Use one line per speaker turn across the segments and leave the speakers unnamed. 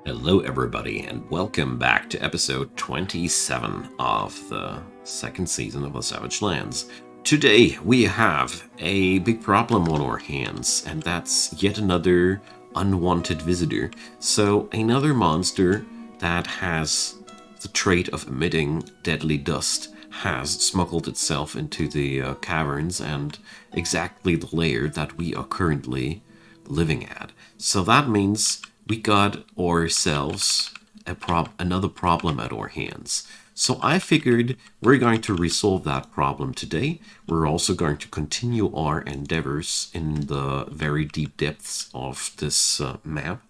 Hello, everybody, and welcome back to episode 27 of the second season of the Savage Lands. Today, we have a big problem on our hands, and that's yet another unwanted visitor. So, another monster that has the trait of emitting deadly dust has smuggled itself into the caverns and exactly the layer that we are currently living at. So that means we got ourselves another problem at our hands. So I figured we're going to resolve that problem today. We're also going to continue our endeavors in the very deep depths of this map.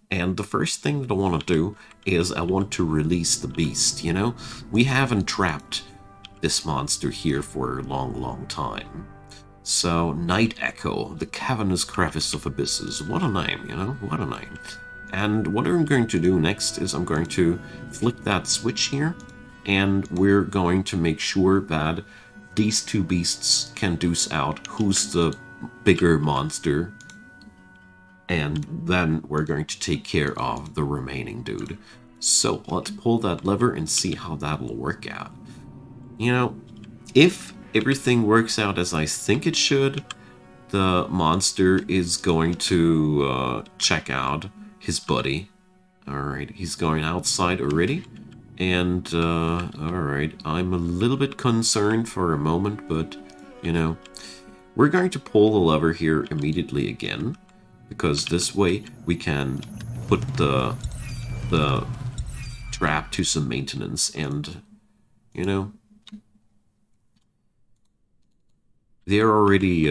And the first thing that I want to do is I want to release the beast. You know, we haven't trapped this monster here for a long time. So, Night Echo, the cavernous crevice of abysses. What a name, you know? What a name. And what I'm going to do next is I'm going to flick that switch here, and we're going to make sure that these two beasts can deuce out who's the bigger monster, and then we're going to take care of the remaining dude. So, let's pull that lever and see how that'll work out. You know, if everything works out as I think it should, the monster is going to check out his buddy. Alright, he's going outside already. And, alright, I'm a little bit concerned for a moment, but, you know, we're going to pull the lever here immediately again, because this way we can put the trap to some maintenance and, you know, they are already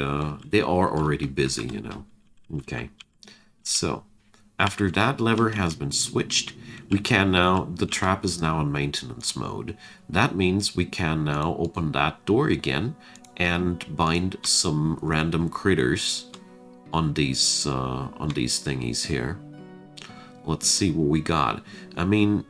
busy, you know. Okay. So, after that lever has been switched, we can now, the trap is now in maintenance mode. That means we can now open that door again and bind some random critters on these thingies here. Let's see what we got. I mean,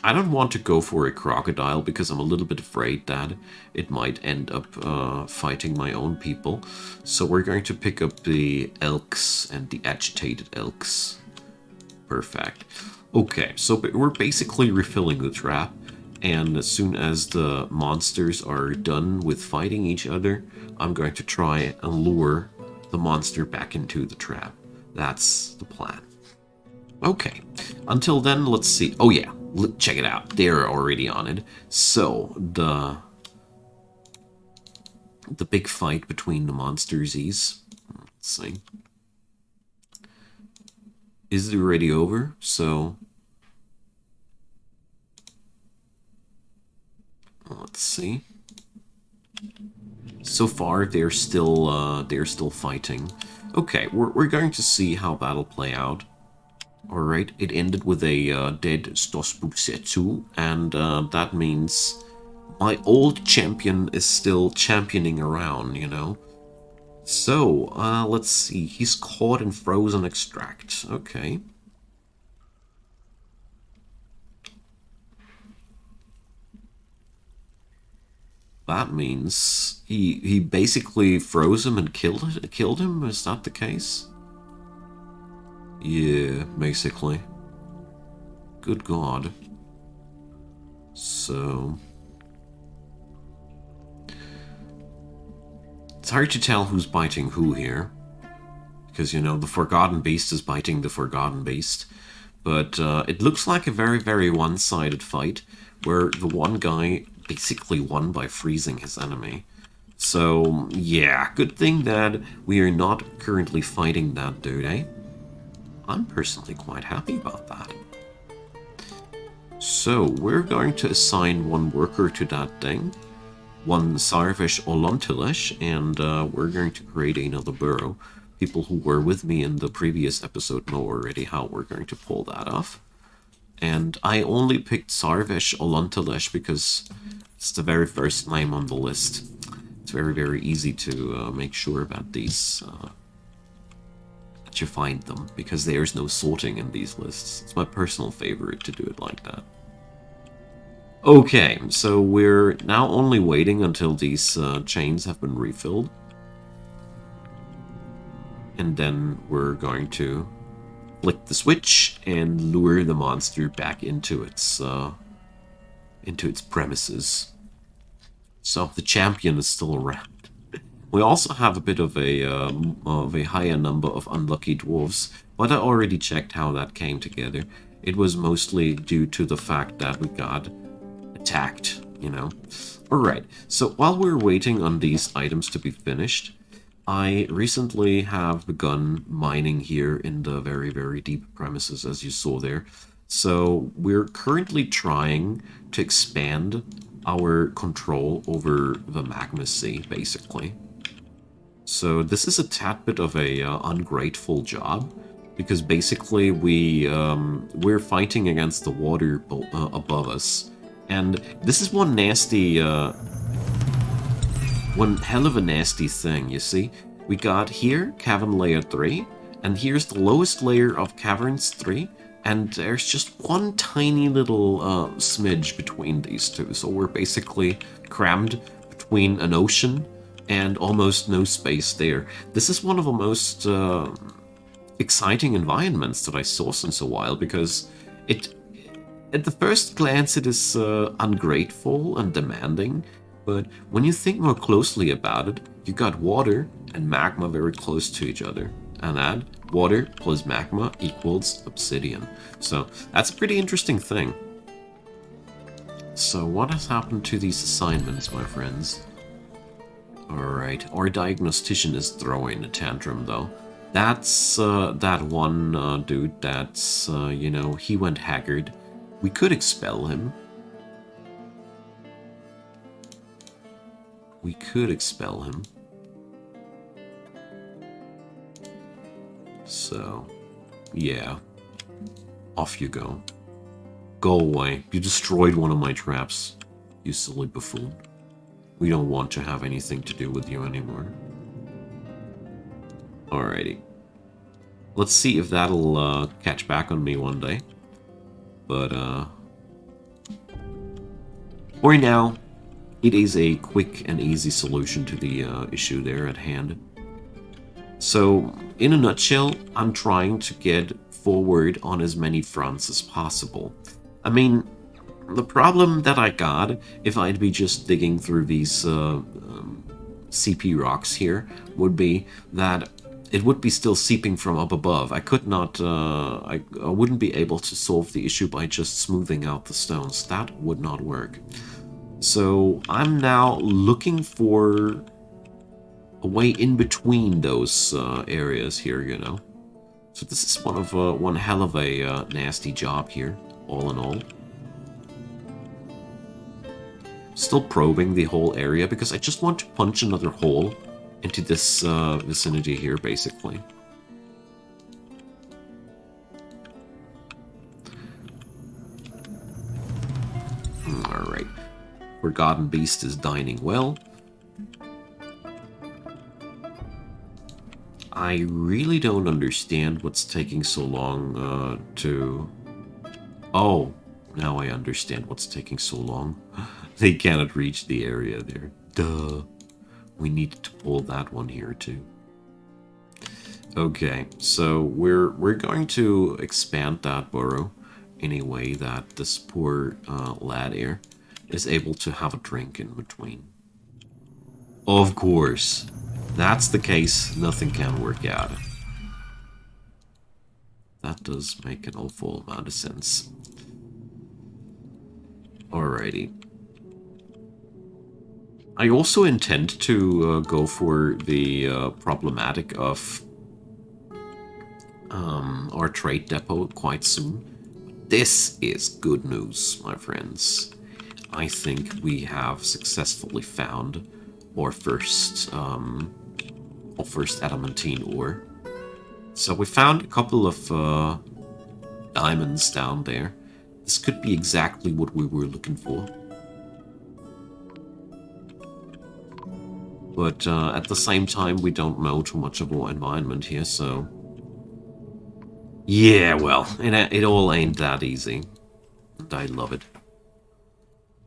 I don't want to go for a crocodile because I'm a little bit afraid that it might end up fighting my own people. So we're going to pick up the elks and the agitated elks. Perfect. Okay, so we're basically refilling the trap. And as soon as the monsters are done with fighting each other, I'm going to try and lure the monster back into the trap. That's the plan. Okay, until then, let's see. Oh yeah, check it out. They're already on it. So, the big fight between the monstersies. Let's see. Is it already over? So, let's see. So far, they're still fighting. Okay, we're going to see how that'll play out. Alright, it ended with a dead Stosbusetsu, and that means my old champion is still championing around, you know? So, let's see, he's caught in frozen extract, okay. That means he basically froze him and killed him, is that the case? Yeah, basically. Good God. So... it's hard to tell who's biting who here. Because, you know, the Forgotten Beast is biting the Forgotten Beast. But it looks like a very one-sided fight, where the one guy basically won by freezing his enemy. So, yeah, good thing that we are not currently fighting that dude, eh? I'm personally quite happy about that. So, we're going to assign one worker to that thing, one Sarvish Olontilesh, and we're going to create another burrow. People who were with me in the previous episode know already how we're going to pull that off. And I only picked Sarvish Olontilesh because it's the very first name on the list. It's very easy to make sure that these... that you find them, because there's no sorting in these lists. It's my personal favorite to do it like that. Okay, so we're now only waiting until these chains have been refilled. And then we're going to flick the switch and lure the monster back into its premises. So the champion is still around. We also have a bit of a higher number of unlucky dwarves, but I already checked how that came together. It was mostly due to the fact that we got attacked, you know. Alright, so while we're waiting on these items to be finished, I recently have begun mining here in the very, very deep premises, as you saw there. So we're currently trying to expand our control over the magma sea, basically. So this is a tad bit of a ungrateful job, because basically we're fighting against the water above us, and this is one hell of a nasty thing. You see, we got here cavern layer 3, and here's the lowest layer of caverns 3, and there's just one tiny little smidge between these two. So we're basically crammed between an ocean and almost no space there. This is one of the most exciting environments that I saw since a while, because at the first glance it is ungrateful and demanding, but when you think more closely about it, you got water and magma very close to each other, and add water plus magma equals obsidian. So that's a pretty interesting thing. So what has happened to these assignments, my friends? Alright, our diagnostician is throwing a tantrum, though. That's that one dude that's, you know, he went haggard. We could expel him. We could expel him. So, yeah. Off you go. Go away. You destroyed one of my traps, you silly buffoon. We don't want to have anything to do with you anymore. Alrighty. Let's see if that'll catch back on me one day. But, for now, it is a quick and easy solution to the issue there at hand. So, in a nutshell, I'm trying to get forward on as many fronts as possible. I mean, the problem that I got, if I'd be just digging through these CP rocks here, would be that it would be still seeping from up above. I could not, I wouldn't be able to solve the issue by just smoothing out the stones. That would not work. So I'm now looking for a way in between those areas here, you know. So this is one hell of a nasty job here, all in all. Still probing the whole area because I just want to punch another hole into this vicinity here, basically. Alright. Forgotten Beast is dining well. I really don't understand what's taking so long to... Oh, now I understand what's taking so long. They cannot reach the area there. Duh. We needed to pull that one here too. Okay, so we're going to expand that burrow in a way that this poor lad here is able to have a drink in between. Of course. That's the case, nothing can work out. That does make an awful amount of sense. Alrighty. I also intend to go for the problematic of our trade depot quite soon. This is good news, my friends. I think we have successfully found our first adamantine ore. So we found a couple of diamonds down there. This could be exactly what we were looking for. But at the same time, we don't know too much of our environment here, so... Yeah, well, it all ain't that easy. And I love it.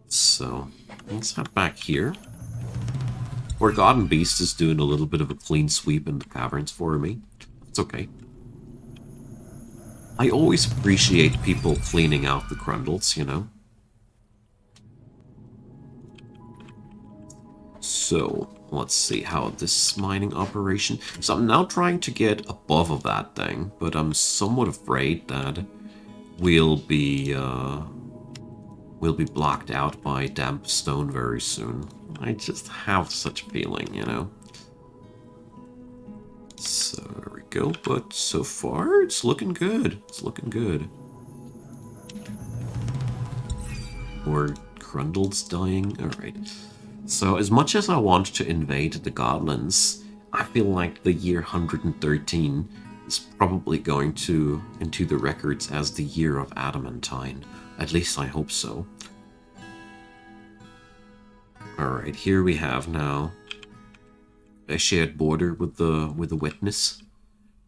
So, let's head back here. Forgotten Beast is doing a little bit of a clean sweep in the caverns for me. It's okay. I always appreciate people cleaning out the grundles, you know? So, let's see how this mining operation... So I'm now trying to get above of that thing, but I'm somewhat afraid that we'll be blocked out by damp stone very soon. I just have such a feeling, you know? So, there we go, but so far, it's looking good. It's looking good. Or Grundle's dying? Alright. So, as much as I want to invade the goblins, I feel like the year 113 is probably going to into the records as the year of adamantine. At least I hope so. Alright, here we have now a shared border with the witness.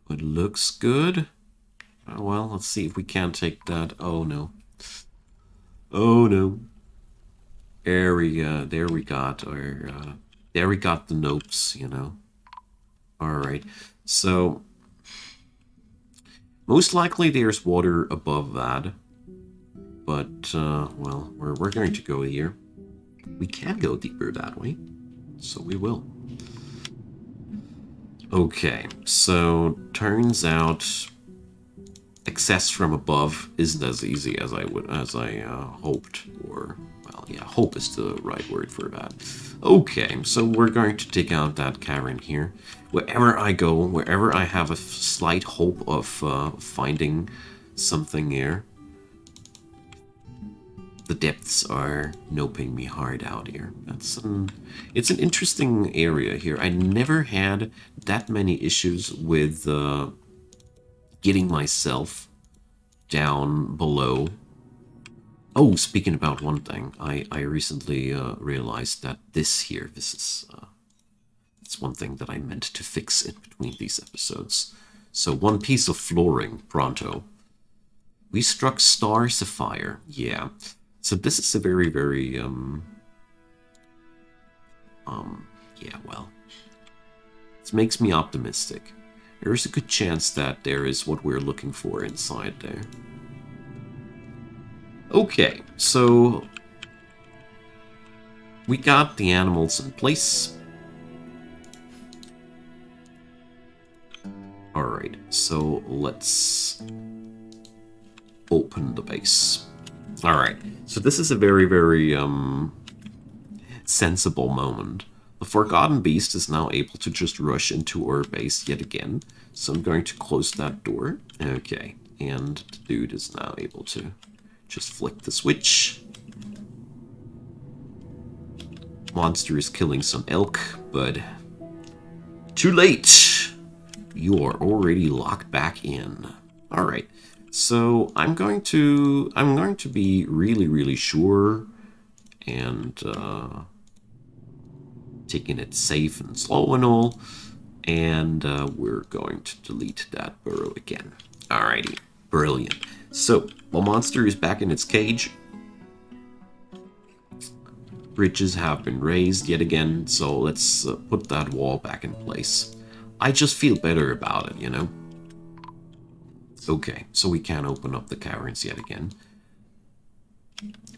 It looks good. Oh, well, let's see if we can take that. Oh no. Oh no. There we got our there we got the nopes, you know. Alright. So most likely there's water above that. But well, we're going to go here. We can go deeper that way. So we will. Okay, so turns out access from above isn't as easy as I hoped, or well, yeah, hope is the right word for that. Okay, so we're going to take out that cavern here. Wherever I go, wherever I have a slight hope of finding something here, the depths are noping me hard out here. It's an interesting area here. I never had that many issues with getting myself down below. Oh, speaking about one thing, I recently realized that this is it's one thing that I meant to fix in between these episodes. So one piece of flooring, pronto. We struck stars afire, yeah. So this is a very, very, yeah, well, it makes me optimistic. There is a good chance that there is what we're looking for inside there. Okay, so we got the animals in place. Alright, so let's open the base. Alright, so this is a very, very sensible moment. The Forgotten Beast is now able to just rush into our base yet again. So I'm going to close that door. Okay, and the dude is now able to just flick the switch. Monster is killing some elk, but too late! You are already locked back in. Alright. So I'm going to be really, really sure and taking it safe and slow and all, and we're going to delete that burrow again. Alrighty, brilliant. So the monster is back in its cage. Bridges have been raised yet again, so let's put that wall back in place. I just feel better about it, you know? Okay, so we can open up the caverns yet again.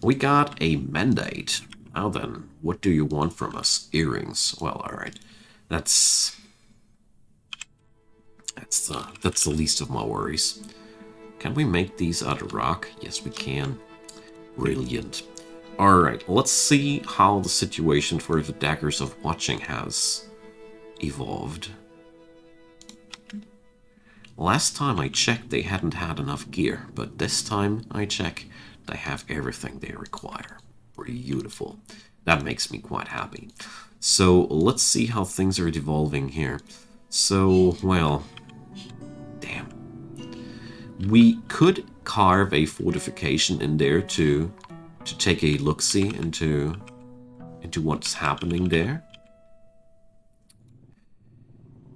We got a mandate. Now then, what do you want from us? Earrings. Well, alright. That's the least of my worries. Can we make these out of rock? Yes, we can. Brilliant. Alright, let's see how the situation for the Daggers of Watching has evolved. Last time I checked, they hadn't had enough gear, but this time I check, they have everything they require. Beautiful. That makes me quite happy. So let's see how things are evolving here. So, well, damn. We could carve a fortification in there to take a look-see into what's happening there.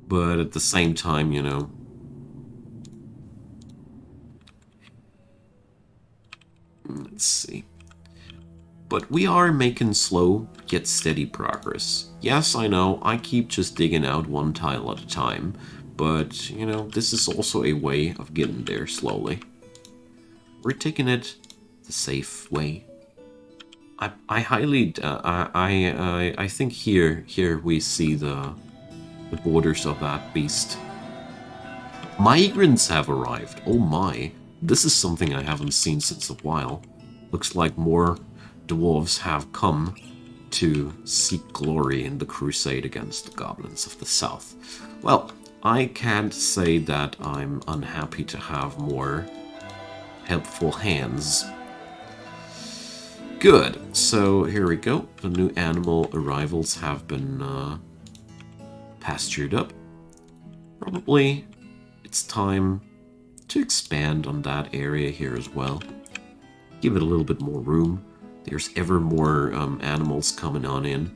But at the same time, you know, let's see. But we are making slow yet steady progress. Yes, I know, I keep just digging out one tile at a time, but, you know, this is also a way of getting there slowly. we're taking it the safe way. I highly, I think here we see the borders of that beast. Migrants have arrived. Oh my, this is something I haven't seen since a while. Looks like more dwarves have come to seek glory in the crusade against the goblins of the south. Well, I can't say that I'm unhappy to have more helpful hands. Good, so here we go. The new animal arrivals have been pastured up. Probably it's time to expand on that area here as well. Give it a little bit more room. There's ever more animals coming on in.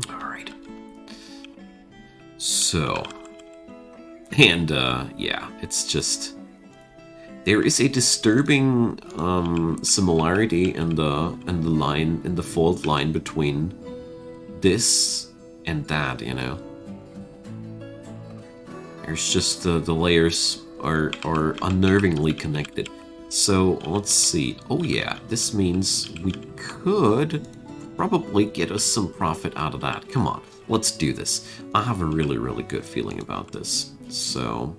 Alright. So, and yeah, it's just... There is a disturbing similarity in the fault line between this and that, you know. There's just the layers are unnervingly connected. So let's see. Oh yeah, this means we could probably get us some profit out of that. Come on, let's do this. I have a really good feeling about this. So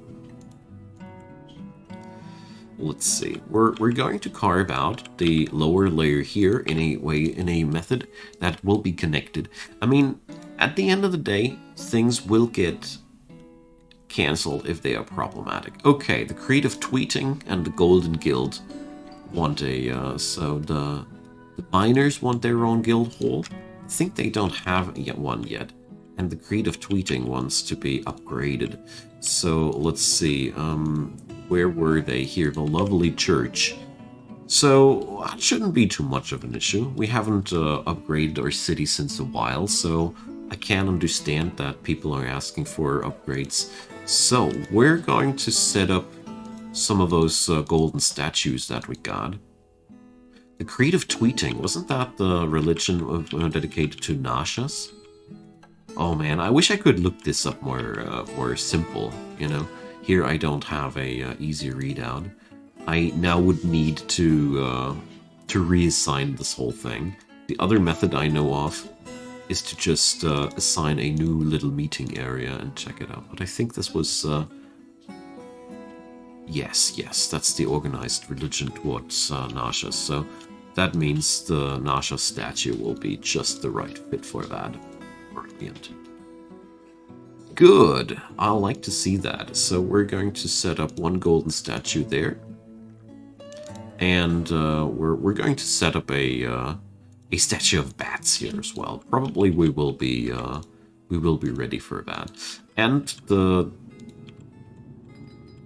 let's see. We're going to carve out the lower layer here in a method that will be connected. I mean, at the end of the day, things will get cancelled if they are problematic. Okay, the Creative Tweeting and the Golden Guild want a so the miners want their own guild hall. I think they don't have one yet, and the Creative Tweeting wants to be upgraded. So let's see, where were they? Here, the lovely church. So that shouldn't be too much of an issue. We haven't upgraded our city since a while, so I can understand that people are asking for upgrades. So we're going to set up some of those golden statues that we got. The Creative Tweeting, wasn't that the religion dedicated to Nashas? Oh man, I wish I could look this up more simple, you know. Here I don't have a easy readout. I now would need to reassign this whole thing. The other method I know of is to just assign a new little meeting area and check it out. But I think this was... yes, that's the organized religion towards Nasha. So that means the Nasha statue will be just the right fit for that. Brilliant. Good. I like to see that. So we're going to set up one golden statue there. And we're going to set up a statue of bats here as well. Probably we will be ready for that. And the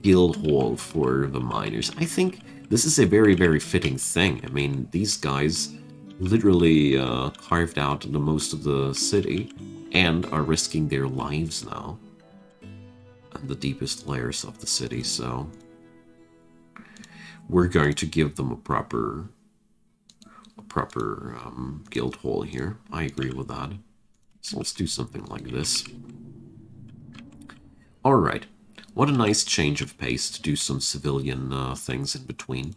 guild hall for the miners. I think this is a very fitting thing. I mean, these guys literally carved out the most of the city and are risking their lives now in the deepest layers of the city, so we're going to give them a proper guild hall here. I agree with that. So let's do something like this. Alright, what a nice change of pace to do some civilian things in between.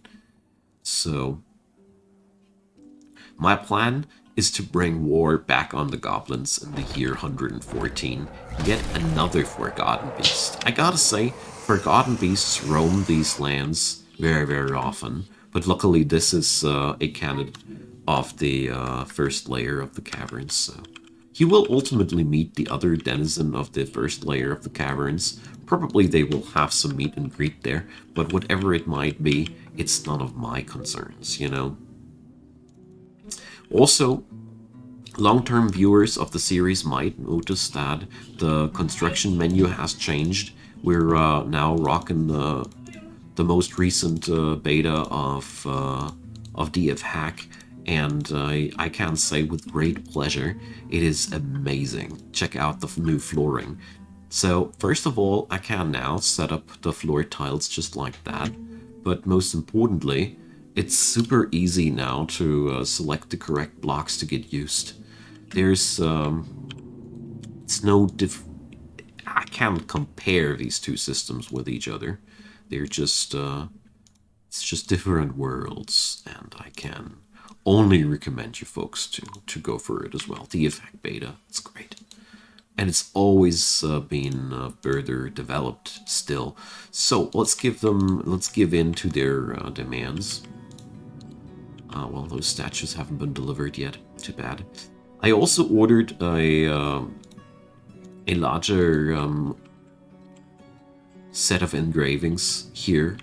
So, my plan is to bring war back on the goblins in the year 114. Yet another Forgotten Beast. I gotta say, Forgotten Beasts roam these lands very often, but luckily this is a candidate of the first layer of the caverns, so... He will ultimately meet the other denizen of the first layer of the caverns. Probably they will have some meet and greet there, but whatever it might be, it's none of my concerns, you know? Also, long-term viewers of the series might notice that the construction menu has changed. We're now rocking the most recent beta of DF Hack, and I can say with great pleasure, it is amazing. Check out the new flooring. So, first of all, I can now set up the floor tiles just like that, but most importantly, it's super easy now to select the correct blocks to get used. There's, it's no I can't compare these two systems with each other. They're just, it's just different worlds, and I can only recommend you folks to go for it as well. The effect beta, it's great. And it's always been further developed still. So let's give in to their demands. Well, those statues haven't been delivered yet. Too bad. I also ordered a larger set of engravings here.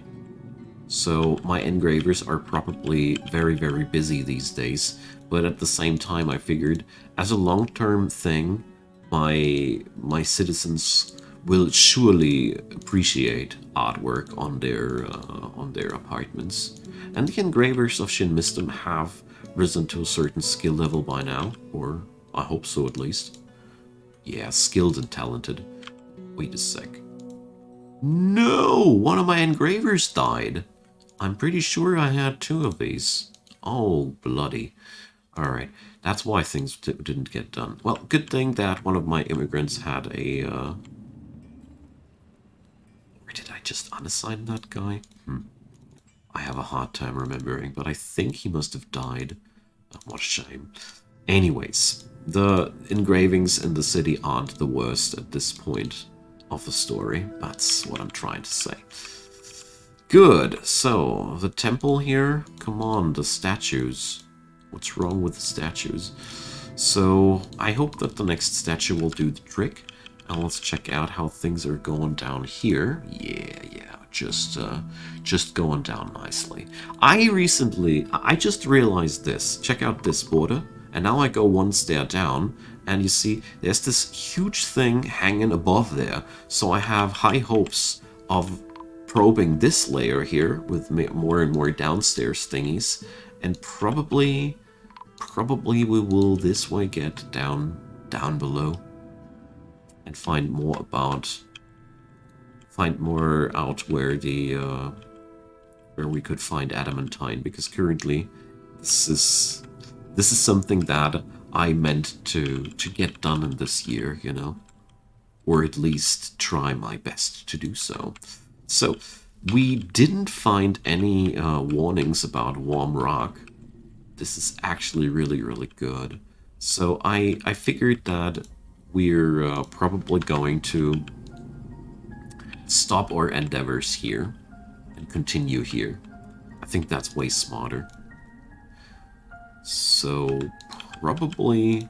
So my engravers are probably very, very busy these days. But at the same time, I figured as a long-term thing, my citizens will surely appreciate artwork on their apartments. And the engravers of Shin Mistum have risen to a certain skill level by now, or I hope so at least. Yeah, skilled and talented. Wait a sec. No! One of my engravers died. I'm pretty sure I had two of these. Oh, bloody. Alright, that's why things didn't get done. Well, good thing that one of my immigrants had a, Or did I just unassign that guy? I have a hard time remembering, but I think he must have died. Oh, what a shame. Anyways, the engravings in the city aren't the worst at this point of the story. That's what I'm trying to say. Good, so the temple here, come on, the statues. What's wrong with the statues? So I hope that the next statue will do the trick. And let's check out how things are going down here. Yeah, just going down nicely. I just realized this. Check out this border. And now I go one stair down, and you see there's this huge thing hanging above there. So I have high hopes of probing this layer here with more and more downstairs thingies, and probably we will this way get down below and find more out where the where we could find adamantine, because currently this is something that I meant to get done in this year, you know, or at least try my best to do so. So we didn't find any warnings about warm rock. This is actually really, really good. So I figured that we're probably going to stop our endeavors here and continue here. I think that's way smarter. So probably,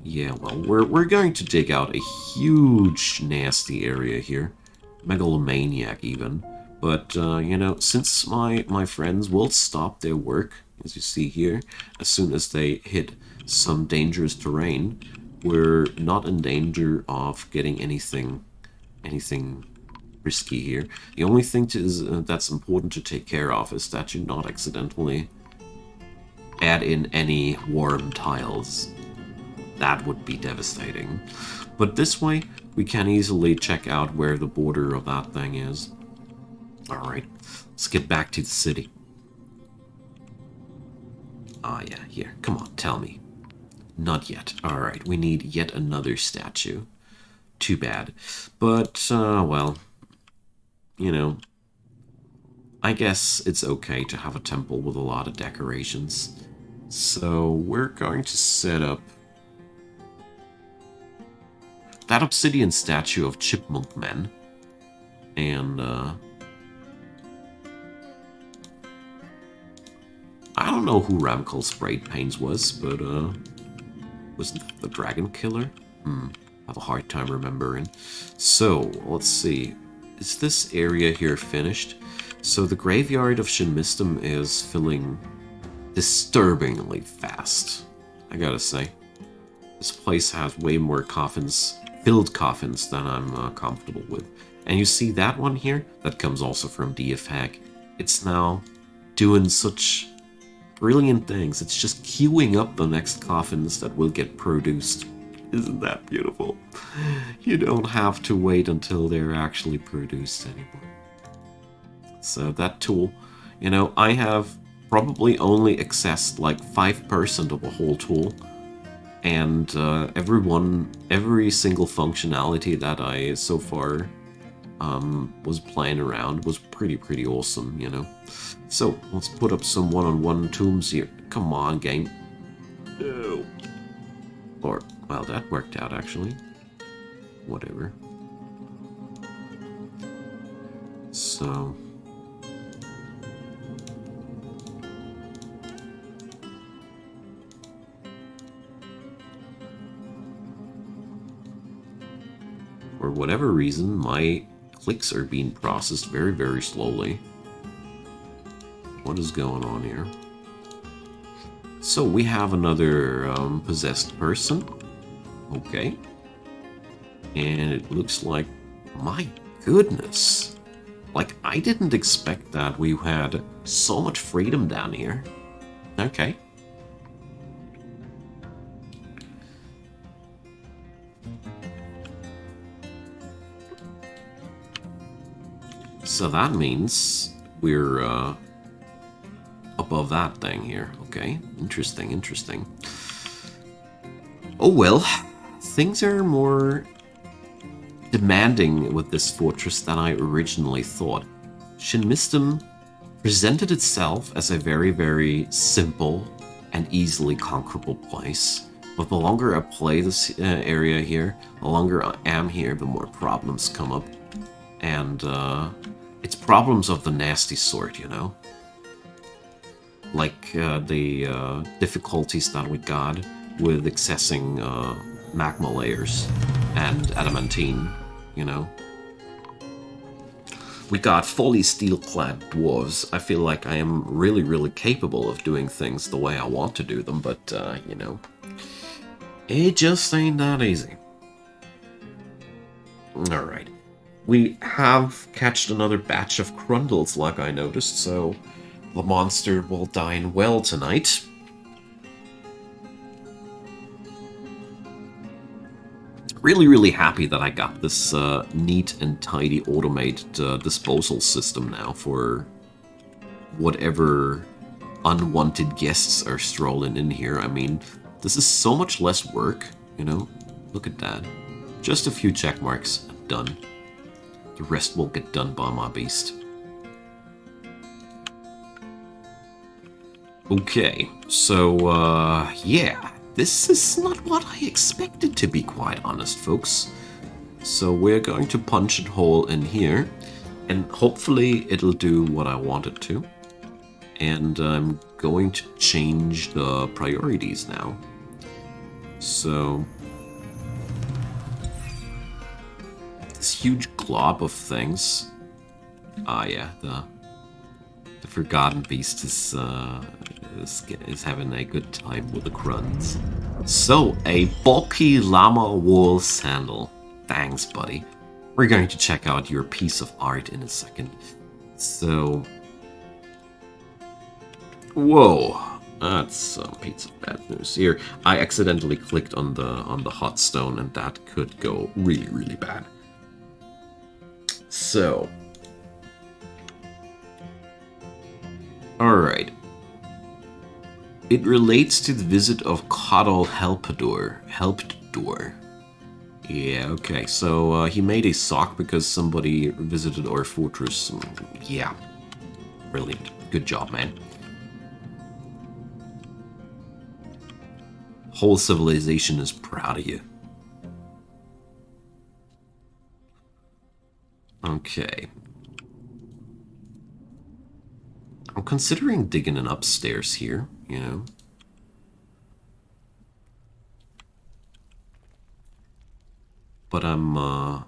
yeah, well, we're going to dig out a huge nasty area here, megalomaniac even. But you know, since my friends will stop their work, as you see here, as soon as they hit some dangerous terrain, we're not in danger of getting anything risky here. The only thing that's important to take care of is that you not accidentally add in any warm tiles. That would be devastating. But this way, we can easily check out where the border of that thing is. Alright, let's get back to the city. Ah, yeah, here. Come on, tell me. Not yet. Alright, we need yet another statue. Too bad. But, well, you know, I guess it's okay to have a temple with a lot of decorations. So we're going to set up that obsidian statue of Chipmunk Men. And, I don't know who Ramcal Sprayed Pains was, but, wasn't that the Dragon Killer? I have a hard time remembering. So, let's see. Is this area here finished? So the graveyard of Shin Mistum is filling disturbingly fast, I gotta say. This place has way more coffins, filled coffins, than I'm comfortable with. And you see that one here? That comes also from DFHack. It's now doing such brilliant things. It's just queuing up the next coffins that will get produced. Isn't that beautiful? You don't have to wait until they're actually produced anymore. So that tool, you know, I have probably only accessed like 5% of the whole tool. And every single functionality that I so far was playing around was pretty awesome, you know. So let's put up some one-on-one tombs here. Come on, game. No. Or, well, that worked out actually. Whatever. So. For whatever reason, my clicks are being processed very slowly. What is going on here? So we have another possessed person. Okay. And it looks like, my goodness. Like, I didn't expect that we had so much freedom down here. Okay. So that means we're above that thing here. Okay, interesting. Oh well, things are more demanding with this fortress than I originally thought. Shinmistum presented itself as a very simple and easily conquerable place. But the longer I play this area here, the longer I am here, the more problems come up. And it's problems of the nasty sort, you know? Like the difficulties that we got with accessing magma layers and adamantine, you know? We got fully steel-clad dwarves. I feel like I am really capable of doing things the way I want to do them, but, you know, it just ain't that easy. Alright. We have catched another batch of Crundles, like I noticed, so the monster will dine well tonight. Really happy that I got this neat and tidy automated disposal system now for whatever unwanted guests are strolling in here. I mean, this is so much less work, you know? Look at that. Just a few check marks, and done. The rest will get done by my beast. Okay, so, yeah. This is not what I expected, to be quite honest, folks. So we're going to punch a hole in here, and hopefully it'll do what I want it to. And I'm going to change the priorities now. So this huge glob of things. Ah, yeah, the Forgotten Beast is having a good time with the Cruns. So, a bulky llama wool sandal. Thanks, buddy. We're going to check out your piece of art in a second. So, whoa, that's some piece of bad news here. I accidentally clicked on the hot stone, and that could go really bad. So, alright. It relates to the visit of Coddle Helpador. Yeah, okay. So he made a sock because somebody visited our fortress. Yeah. Brilliant. Good job, man. Whole civilization is proud of you. Okay. I'm considering digging an upstairs here, you know. But I'm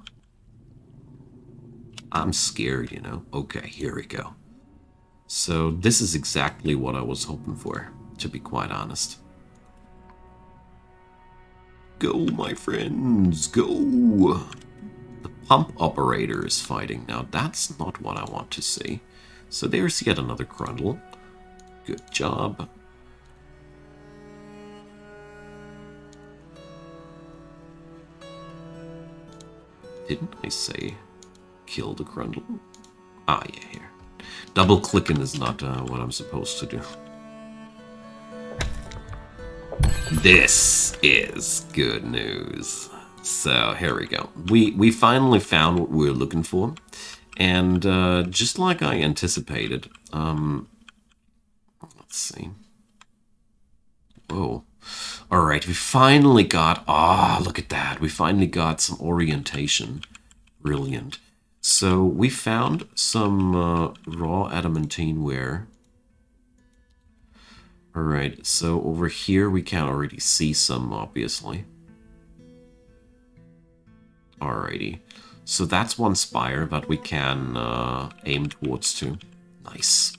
scared, you know. Okay, here we go. So this is exactly what I was hoping for, to be quite honest. Go, my friends, go! The pump operator is fighting. Now, that's not what I want to see. So there's yet another Crundle. Good job. Didn't I say kill the Crundle? Ah, yeah, here. Double clicking is not what I'm supposed to do. This is good news. So here we go. We finally found what we were looking for, and just like I anticipated. Let's see. Whoa. All right, we finally got. Ah, look at that. We finally got some orientation. Brilliant. So we found some raw adamantine ware. All right. So over here we can already see some, obviously. Alrighty. So that's one spire that we can aim towards too. Nice.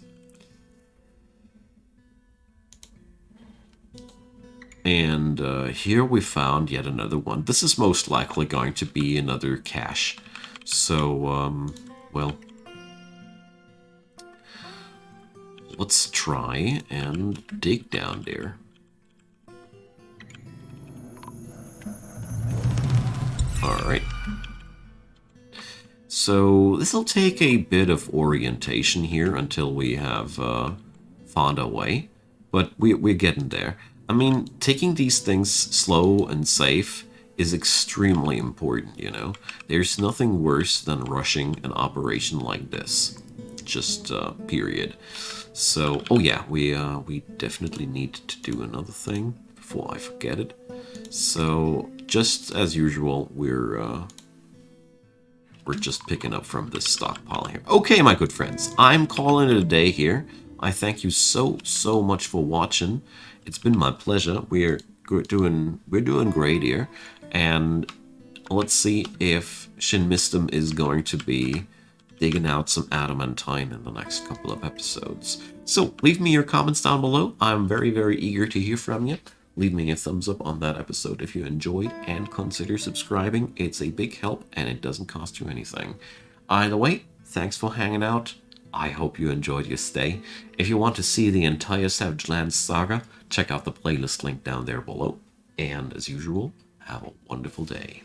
And here we found yet another one. This is most likely going to be another cache. So, well, let's try and dig down there. Alright. So this will take a bit of orientation here until we have found our way. But we're getting there. I mean, taking these things slow and safe is extremely important, you know? There's nothing worse than rushing an operation like this. Just, period. So, oh yeah, we definitely need to do another thing before I forget it. So, just as usual, we're just picking up from this stockpile here. Okay, my good friends, I'm calling it a day here. I thank you so much for watching. It's been my pleasure. We're doing great here, and let's see if Shin Mistum is going to be digging out some adamantine in the next couple of episodes. So leave me your comments down below. I'm very eager to hear from you. Leave me a thumbs up on that episode if you enjoyed, and consider subscribing. It's a big help and it doesn't cost you anything. Either way, thanks for hanging out. I hope you enjoyed your stay. If you want to see the entire Savage Lands saga, check out the playlist link down there below. And as usual, have a wonderful day.